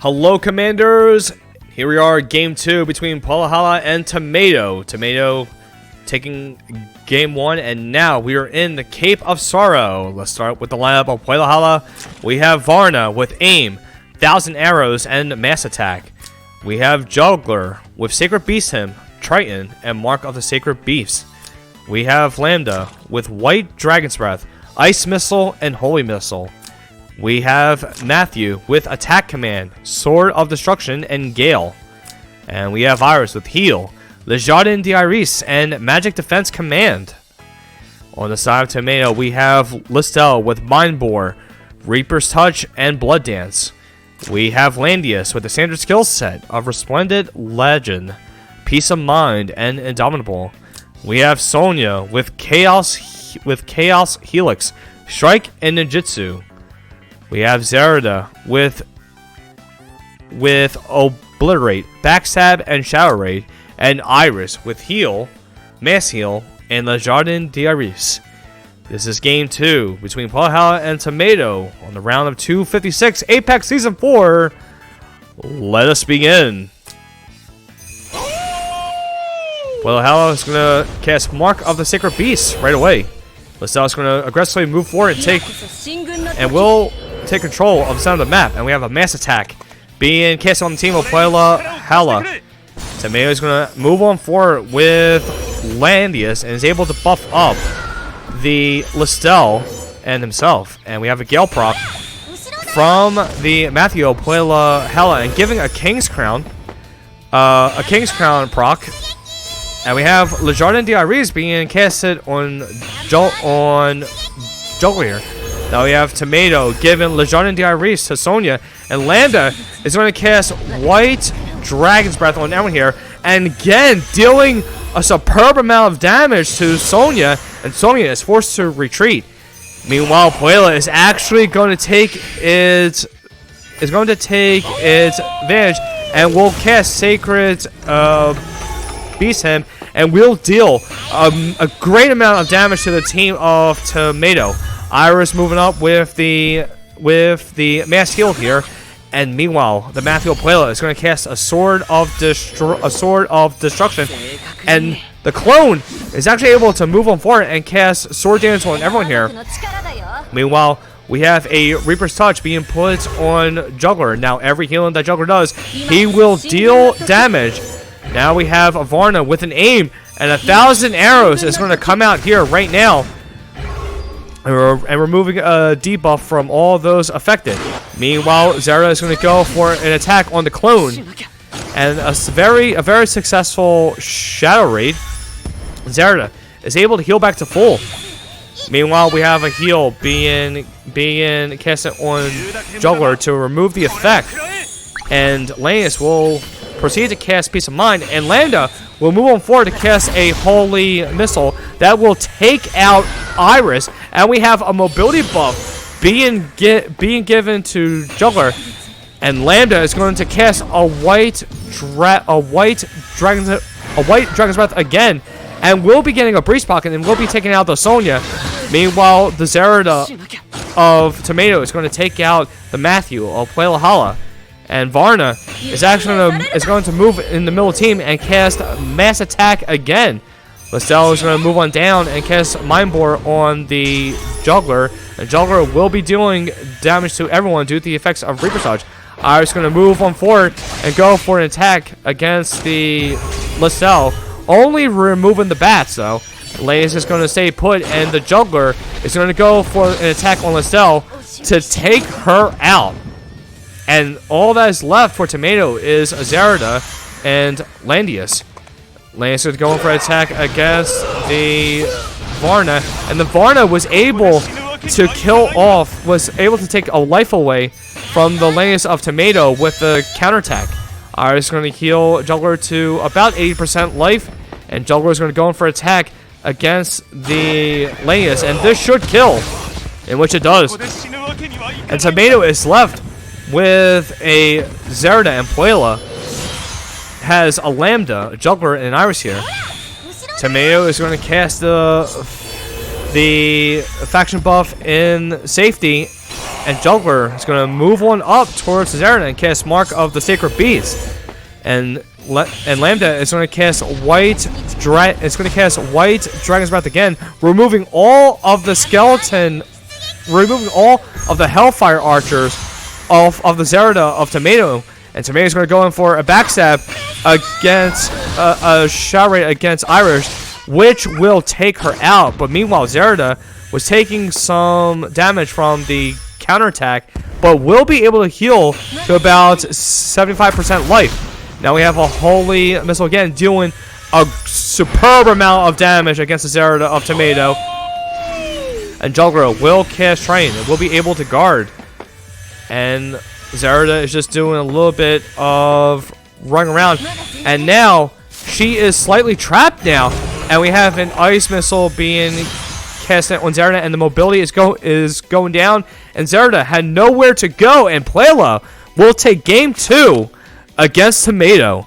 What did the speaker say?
Hello, Commanders! Here we are, Game 2 between PuellahallaGROUP and Tomato. Tomato taking Game 1, and now we are in the Cape of Sorrow. Let's start with the lineup of PuellahallaGROUP. We have Varna with Aim, 1,000 Arrows, and Mass Attack. We have Juggler with Sacred Beast Hymn, Triton, and Mark of the Sacred Beasts. We have Lambda with White Dragon's Breath, Ice Missile, and Holy Missile. We have Matthew with Attack Command, Sword of Destruction, and Gale. And we have Iris with Heal, Le Jardin d'Iris, and Magic Defense Command. On the side of Tomato, we have Listel with Mind Bore, Reaper's Touch, and Blood Dance. We have Landius with the standard skill set of Resplendent Legend, Peace of Mind, and Indomitable. We have Sonya with Chaos Helix, Strike, and Ninjutsu. We have Zerida with Obliterate, Backstab, and Shadow Raid, and Iris with Heal, Mass Heal, and Le Jardin d'Iris. This is Game 2 between PuellahallaGROUP and Tomato on the round of 256 Apex Season 4. Let us begin. PuellahallaGROUP is going to cast Mark of the Sacred Beasts right away. Listel is going to aggressively move forward and will take control of the center of the map, and we have a Mass Attack being cast on the team of PuellahallaGROUP. Tomato is going to move on forward with Landius and is able to buff up the Listel and himself, and we have a Gale proc from the Matthew of PuellahallaGROUP and giving a King's Crown proc, and we have Le Jardin d'Iris being casted on Juggler here. Now we have Tomato giving Le Jardin d'Iris to Sonya, and Lambda is going to cast White Dragon's Breath on everyone here, and again dealing a superb amount of damage to Sonya, and Sonya is forced to retreat. Meanwhile, Puella is actually going to take its advantage and will cast Sacred Beast Hymn and will deal a great amount of damage to the team of Tomato. Iris moving up with the Mass Heal here, and meanwhile the Matthew Puella is going to cast a Sword of Destruction, and the clone is actually able to move on forward and cast Sword Dance on everyone here. Meanwhile, we have a Reaper's Touch being put on Juggler. Now every healing that Juggler does, he will deal damage. Now we have a Varna with an Aim, and 1,000 Arrows is going to come out here right now. And removing a debuff from all those affected. Meanwhile, Zera is going to go for an attack on the clone, and a very successful Shadow Raid. Zera is able to heal back to full. Meanwhile, we have a heal being casted on Juggler to remove the effect, and Lanus will proceed to cast Peace of Mind, and Lambda will move on forward to cast a Holy Missile that will take out Iris, and we have a mobility buff being given to Juggler, and Lambda is going to cast a white Dragon's Breath again, and will be getting a Breeze Pocket and will be taking out the Sonya. Meanwhile, the Zerida of Tomato is going to take out the Matthew of PuellahallaGROUP. And Varna is going to move in the middle of the team and cast Mass Attack again. Listel is going to move on down and cast Mind Bore on the Juggler. And Juggler will be dealing damage to everyone due to the effects of Reaper's Touch. Iris is going to move on forward and go for an attack against the Listel, only removing the bats though. Lays is going to stay put, and the Juggler is going to go for an attack on Listel to take her out. And all that is left for Tomato is Zerida and Landius. Landius is going for an attack against the Varna, and the Varna was able to take a life away from the Landius of Tomato with the counterattack. Iris is going to heal Juggler to about 80% life, and Juggler is going to go in for an attack against the Landius, and this should kill, in which it does. And Tomato is left with a Zerida, and Puella has a Lambda, a Juggler, and an Iris here. Tomato is going to cast the faction buff in safety And Juggler is going to move on up towards Zerida and cast Mark of the Sacred Beast. And Lambda is going to cast White Dragon's Breath again, removing all of the Hellfire Archers of the Zerida of Tomato. And Tomato is going to go in for a backstab against a shot rate against Irish, which will take her out. But meanwhile, Zerida was taking some damage from the counterattack, but will be able to heal to about 75% life. Now we have a Holy Missile again, doing a superb amount of damage against the Zerida of Tomato. And Juggler will cast Train and will be able to guard. And Zerida is just doing a little bit of running around. And now she is slightly trapped now. And we have an Ice Missile being cast on Zerida, and the mobility is going down. And Zerida had nowhere to go. And Puella will take game 2 against Tomato.